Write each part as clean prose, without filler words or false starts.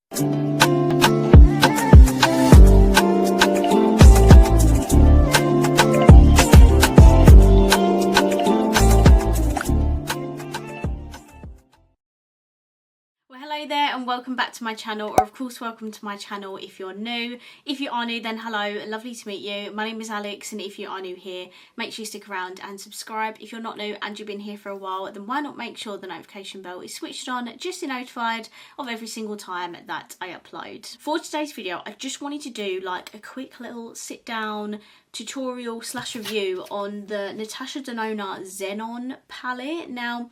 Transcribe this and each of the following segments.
Hello there and welcome back to my channel, or of course welcome to my channel if you're new. If you are new, then hello, lovely to meet you. My name is Alex, and if you are new here, make sure you stick around and subscribe. If you're not new and you've been here for a while, then why not make sure the notification bell is switched on just to be notified of every single time that I upload. For today's video, I just wanted to do like a quick little sit down tutorial / review on the Natasha Denona Xenon palette. Now,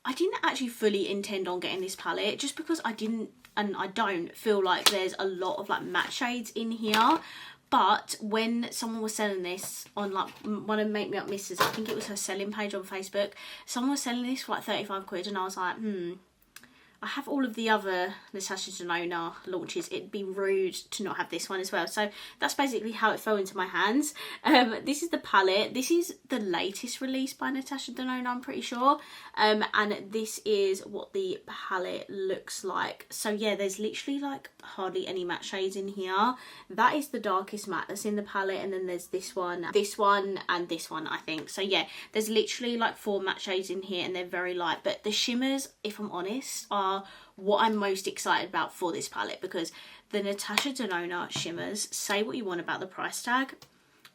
I didn't actually fully intend on getting this palette just because I didn't and I don't feel like there's a lot of like matte shades in here. But when someone was selling this on like one of Make Me Up Misses, I think it was her selling page on Facebook, someone was selling this for like 35 quid, and I was like, I have all of the other Natasha Denona launches. It'd be rude to not have this one as well. So that's basically how it fell into my hands. This is the palette. This is the latest release by Natasha Denona, I'm pretty sure. And this is what the palette looks like. So yeah, there's literally like hardly any matte shades in here. That is the darkest matte that's in the palette. And then there's this one, and this one, I think. So yeah, there's literally like 4 matte shades in here, and they're very light. But the shimmers, if I'm honest, are what I'm most excited about for this palette, because the Natasha Denona shimmers, say what you want about the price tag,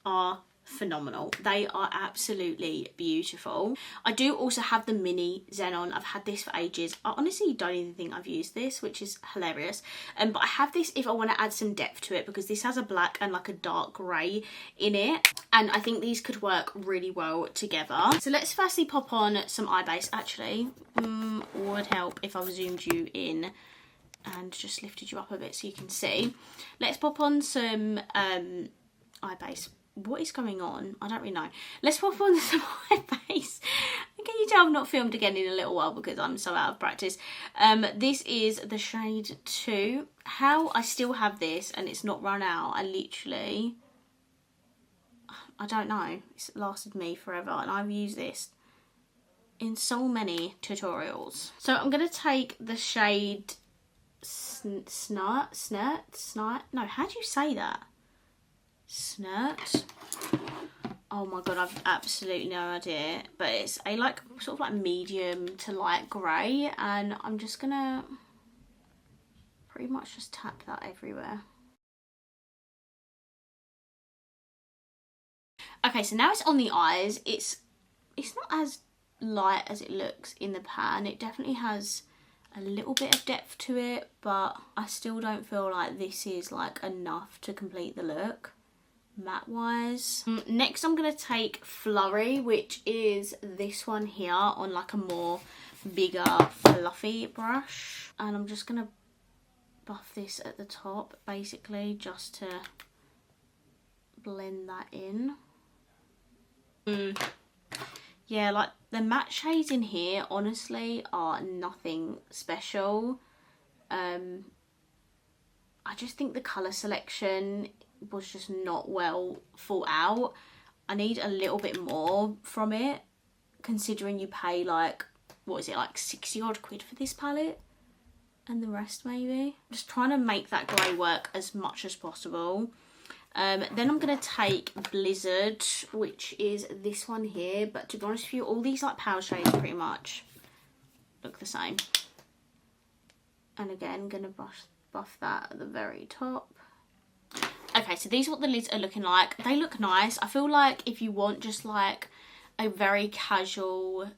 are phenomenal. They are absolutely beautiful. I do also have the mini Xenon. I've had this for ages. I honestly don't even think I've used this, which is hilarious. But I have this if I want to add some depth to it, because this has a black and like a dark grey in it, and I think these could work really well together. So let's firstly pop on some eye base. Actually, would help if I zoomed you in and just lifted you up a bit so you can see. Let's pop on some eye base. What is going on? I don't really know. Let's pop on some eye base. Can you tell I've not filmed again in a little while because I'm so out of practice? This is the shade 2. How I still have this and it's not run out, I don't know. It's lasted me forever, and I've used this in so many tutorials. So I'm going to take the shade Snert? No, how do you say that? Snert. Oh my god, I've absolutely no idea, but it's a like sort of like medium to light grey, and I'm just gonna pretty much just tap that everywhere. Okay, so now it's on the eyes. It's not as light as it looks in the pan. It definitely has a little bit of depth to it, but I still don't feel like this is like enough to complete the look matte wise. Next I'm going to take Flurry, which is this one here, on like a more bigger fluffy brush, and I'm just going to buff this at the top basically just to blend that in. Yeah, like the matte shades in here honestly are nothing special. I just think the colour selection was just not well thought out. I need a little bit more from it, considering you pay like, what is it, like 60 odd quid for this palette, and the rest maybe. Just trying to make that grey work as much as possible. Then I'm going to take Blizzard, which is this one here, but to be honest with you, all these like power shades pretty much look the same. And again, going to buff that at the very top. Okay, so these are what the lids are looking like. They look nice. I feel like if you want just like a very casual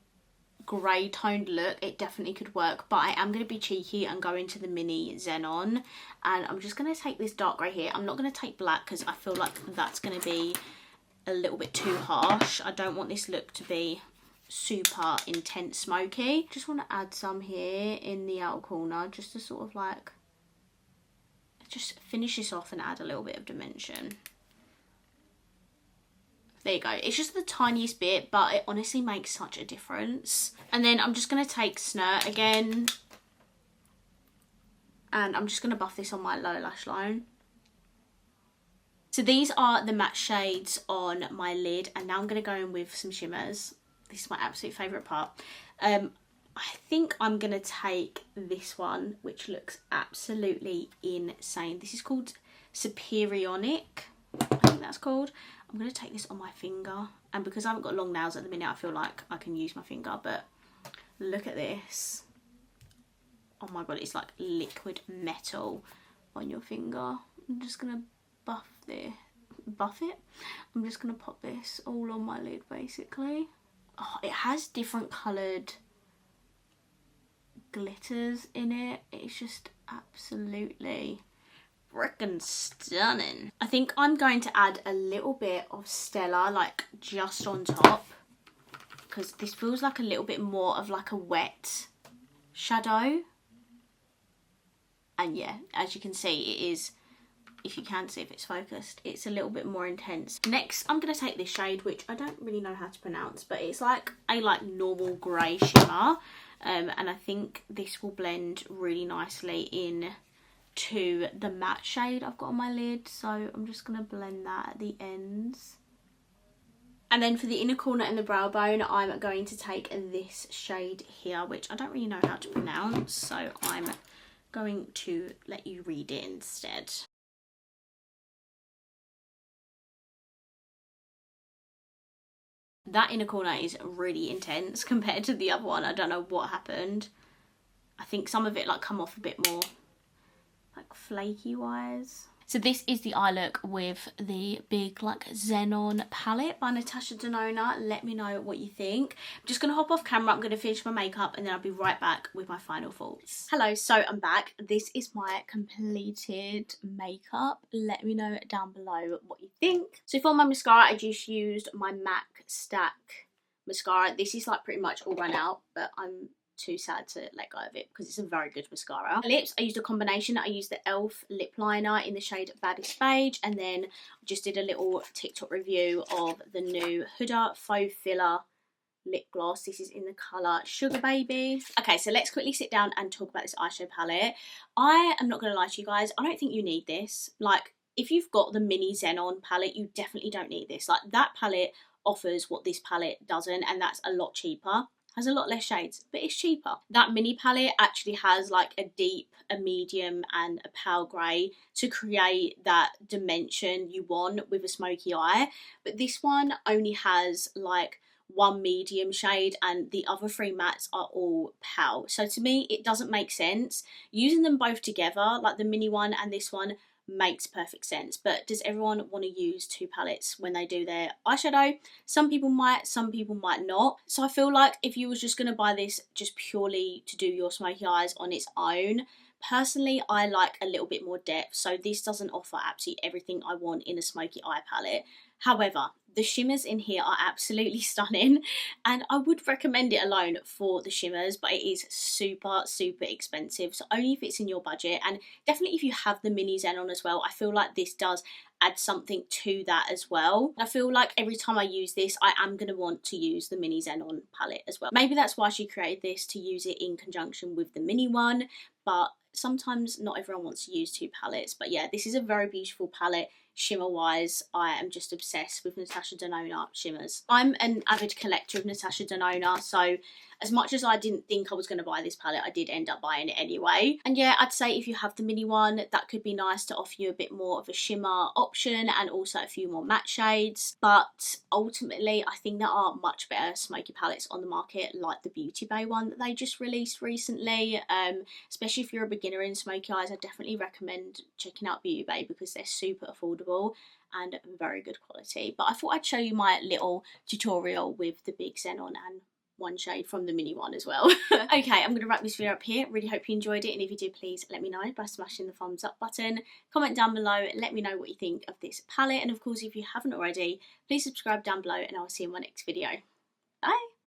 grey toned look, it definitely could work, but I am going to be cheeky and go into the mini Xenon, and I'm just going to take this dark grey here. I'm not going to take black because I feel like that's going to be a little bit too harsh. I don't want this look to be super intense smoky. Just want to add some here in the outer corner just to sort of like just finish this off and add a little bit of dimension. There you go. It's just the tiniest bit, but it honestly makes such a difference. And then I'm just going to take Snert again, and I'm just going to buff this on my lower lash line. So these are the matte shades on my lid, and now I'm going to go in with some shimmers. This is my absolute favourite part. I think I'm going to take this one, which looks absolutely insane. This is called Superionic, I think that's called. I'm going to take this on my finger. And because I haven't got long nails at the minute, I feel like I can use my finger. But look at this. Oh my god, it's like liquid metal on your finger. I'm just going to buff it. I'm just going to pop this all on my lid, basically. Oh, it has different coloured glitters in it. It's just absolutely freaking stunning. I think I'm going to add a little bit of Stella, like just on top, because this feels like a little bit more of like a wet shadow. And yeah, as you can see, it is, if you can see if it's focused, it's a little bit more intense. Next, I'm going to take this shade, which I don't really know how to pronounce, but it's like a normal grey shimmer. And I think this will blend really nicely in to the matte shade I've got on my lid. So I'm just going to blend that at the ends. And then for the inner corner and the brow bone, I'm going to take this shade here, which I don't really know how to pronounce. So I'm going to let you read it instead. That inner corner is really intense compared to the other one. I don't know what happened. I think some of it like come off a bit more like flaky wise. So this is the eye look with the big like Xenon palette by Natasha Denona. Let me know what you think. I'm just going to hop off camera. I'm going to finish my makeup and then I'll be right back with my final thoughts. Hello, so I'm back. This is my completed makeup. Let me know down below what you think. So for my mascara, I just used my MAC Stack mascara. This is like pretty much all run out, but I'm too sad to let go of it because it's a very good mascara. For lips, I used a combination. I used the e.l.f. lip liner in the shade Baddest Beige, and then just did a little TikTok review of the new Huda Faux Filler lip gloss. This is in the colour Sugar Baby. Okay, so let's quickly sit down and talk about this eyeshadow palette. I am not going to lie to you guys, I don't think you need this. Like, if you've got the mini Xenon palette, you definitely don't need this. Like, that palette offers what this palette doesn't, and that's a lot cheaper. Has a lot less shades, but it's cheaper. That mini palette actually has like a deep, a medium and a pale grey to create that dimension you want with a smoky eye. But this one only has like one medium shade and the other three mattes are all pale. So to me, it doesn't make sense. Using them both together, like the mini one and this one, makes perfect sense. But does everyone want to use two palettes when they do their eyeshadow? Some people might not. So I feel like if you was just going to buy this just purely to do your smoky eyes on its own, personally I like a little bit more depth, so this doesn't offer absolutely everything I want in a smoky eye palette. However, the shimmers in here are absolutely stunning and I would recommend it alone for the shimmers, but it is super expensive, so only if it's in your budget. And definitely if you have the mini Xenon as well, I feel like this does add something to that as well. I feel like every time I use this, I am going to want to use the mini Xenon palette as well. Maybe that's why she created this, to use it in conjunction with the mini one, but sometimes not everyone wants to use two palettes. But yeah, this is a very beautiful palette. Shimmer wise, I am just obsessed with Natasha Denona shimmers. I'm an avid collector of Natasha Denona, so as much as I didn't think I was going to buy this palette, I did end up buying it anyway. And yeah, I'd say if you have the mini one, that could be nice to offer you a bit more of a shimmer option and also a few more matte shades. But ultimately, I think there are much better smoky palettes on the market, like the Beauty Bay one that they just released recently. Especially if you're a beginner in smoky eyes, I definitely recommend checking out Beauty Bay because they're super affordable and very good quality. But I thought I'd show you my little tutorial with the big Xenon and one shade from the mini one as well. Okay, I'm going to wrap this video up here. Really hope you enjoyed it, and if you did, please let me know by smashing the thumbs up button. Comment down below, let me know what you think of this palette, and of course if you haven't already, please subscribe down below and I'll see you in my next video. Bye!